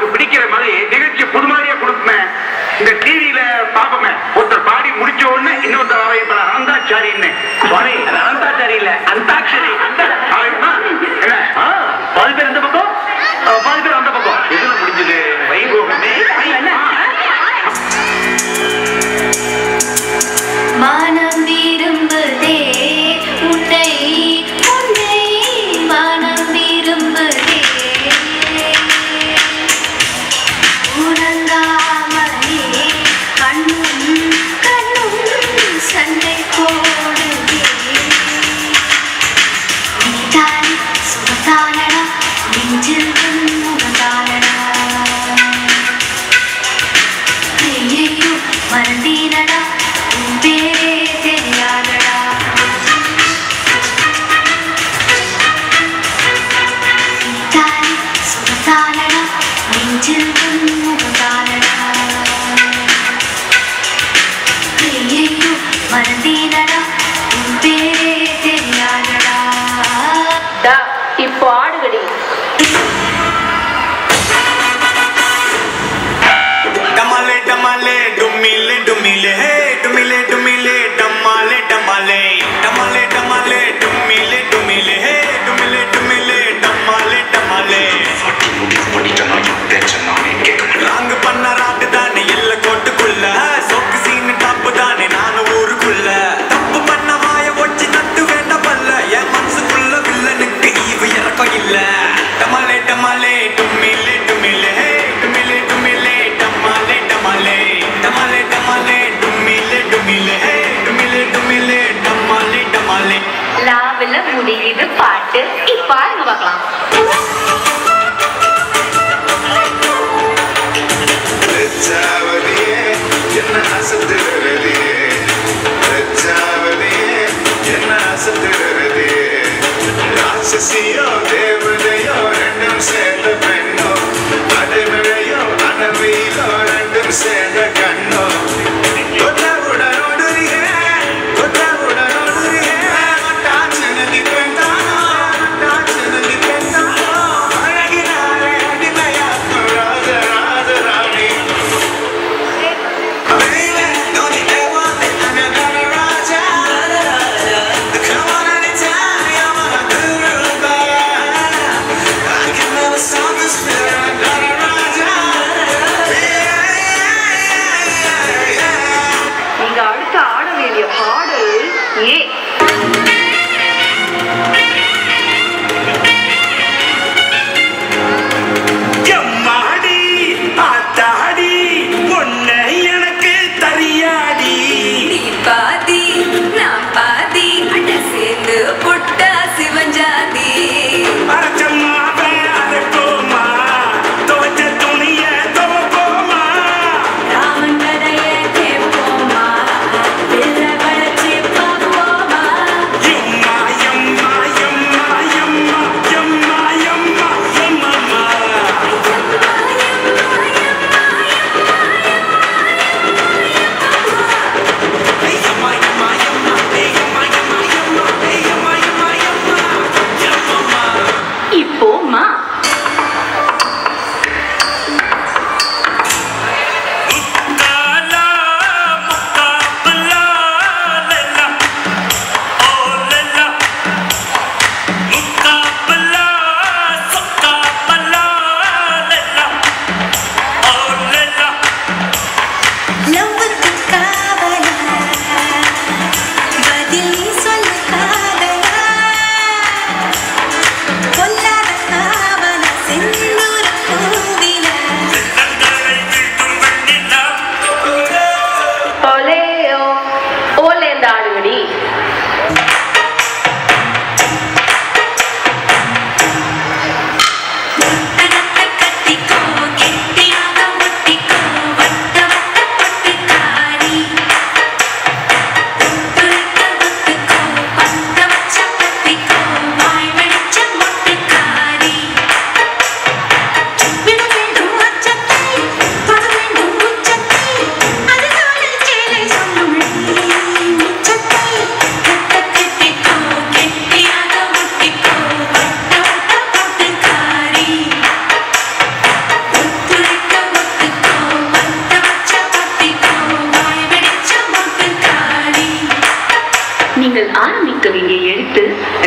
நமக்கு பிடிக்கிற மாதிரி நிகழ்ச்சி புது மாதிரியா கொடுப்பேன். இந்த டிவியில பாப்பமே ஒருத்தர் பாடி முடிச்ச உடனே இன்னொருத்தர் வரையப்பட அனந்தாச்சாரின்னு. சாரி, அது அனந்தாச்சாரி இல்ல, அந்தாட்சரி. பாதி பேர் இந்த பக்கம், பாதி பேர் அந்த பக்கம். எதுல முடிஞ்சது? வைபோகமே. மானம் விரும்புதே உன்னை, உன்னை மானம் விரும்புதே. உறங்காமலே கண்ணும் கண்ணும் சண்டை போடுதே. நீதானே சுகத்தானடா, நெஞ்சில் முகத்தானடா. ஐயையோ மறந்தீனடா, உன் பேரே தெரியாதடா. நீதானே சுகத்தானடா, நெஞ்சில் முகத்தானடா. ஐயையோ மறந்தீனடா, உன் பேரே தெரியாதடா. இப்போ ஆடுகடி. डमाले डमाले डुमिले डुमिले हे डुमिले डुमिले डमाले डमाले डमाले डमाले डुमिले डुमिले हे डुमिले डुमिले डमाले डमाले ராங்கு பண்ண ராட்டு தானே இல்ல கோட்டுக்குள்ள சொக்கு சீனு டாப்பு தானே நானும் ஊருக்குள்ள தப்பு பண்ண வாய ஒச்சி நட்டு வேண்ட பல்ல என் மனசுக்குள்ள வில்லனுக்கு ஈவு இறக்கம் இல்ல டமாலே டமாலே டுமிலே டுமிலே ஹே டுமிலே டுமிலே டமாலே டமாலே டமாலே டமாலே டுமிலே டுமிலே ஹே டுமிலே டுமிலே டமாலே டமாலே. லாவில முடியுது பாட்டு. இப்ப ஆடுங்க பார்க்கலாம். லட்சாவதியே என்ன அசத்துறதே, லட்சாவதியே என்ன அசத்துறதே. ராட்சசியோ தேவதையோ ரெண்டும் சேர்ந்த பெண்ணோ, அடைமழையோ அனவையிலோ ரெண்டும் சேர்ந்த கண்ணோ. தொட்டவுடனோடுறியே, தொட்டவுடனோடுறியே, ஒட்டாச்சனதி பெண்தானோ, ஒட்டாச்சனதி பெண்தானோ. அழகினாலே அடிமையாக்கும் ராஜ ராஜராணி. Baby, don't you ever think I'm your Dana Raja? Come on anytime, I'm on a guru,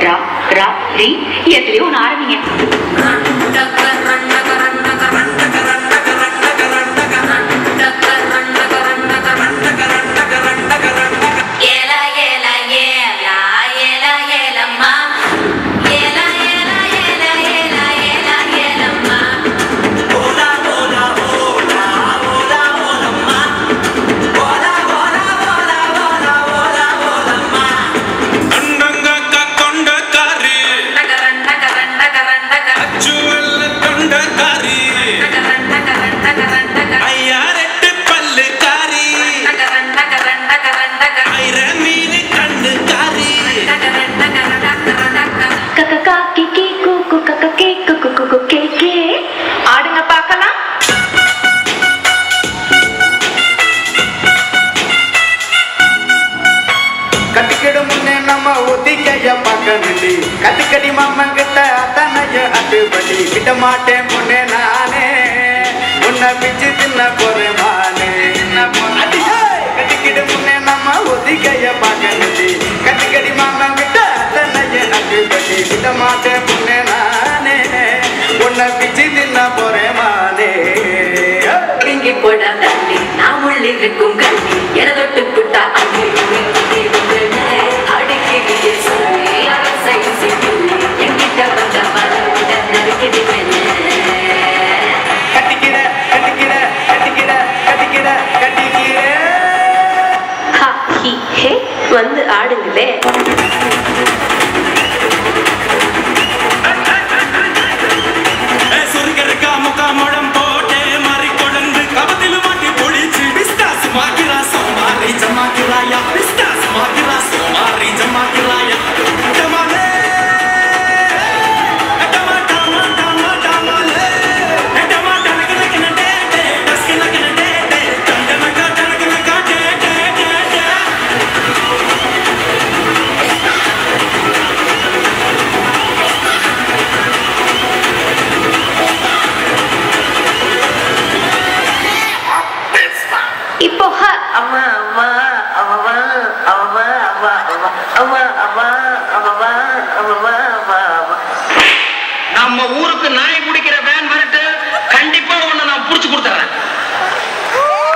ரா ரா ரீ எதுலயும் ஒன்று ஆரம்பிங்க. ஆடுங்க பார்க்கலாம். கட்டிக்கிடு முன்னே நம்ம ஒத்திக்கைய பார்க்கணுண்டி கத்துக்கடி மாமன் கிட்ட அத்தனைய அட்டுப்படி கிட்ட மாட்டேன் முன்னே நானே உன்னை பிச்சு தின்ன போறேமானே கட்டிக்கிடு முன்னே நம்ம ஒத்திக்கைய பார்க்கணுண்டி கத்துக்கடி மாமன் கிட்ட அத்தனைய அட்டுப்படி கிட்ட மாட்டேன் முன்னே நானே உன்னை பிச்சு தின்ன போறேமானே இங்கே போட தள்ளி நாம் உள்ளிருக்கும் கல்வி என தொட்டு புட்டா அங்கே அடிக்கடி சொல்லி அரசை சிக்கிள்ளி என்கிட்ட வந்த மலருடன் நறுக்கிடு கட்டிக்கிட கட்டிக்கிட கட்டிக்கிட கட்டிக்கிட கட்டிக்கிட ஹா ஹி ஹே வந்து ஆடுங்களே. இப்போ நம்ம ஊருக்கு நாய்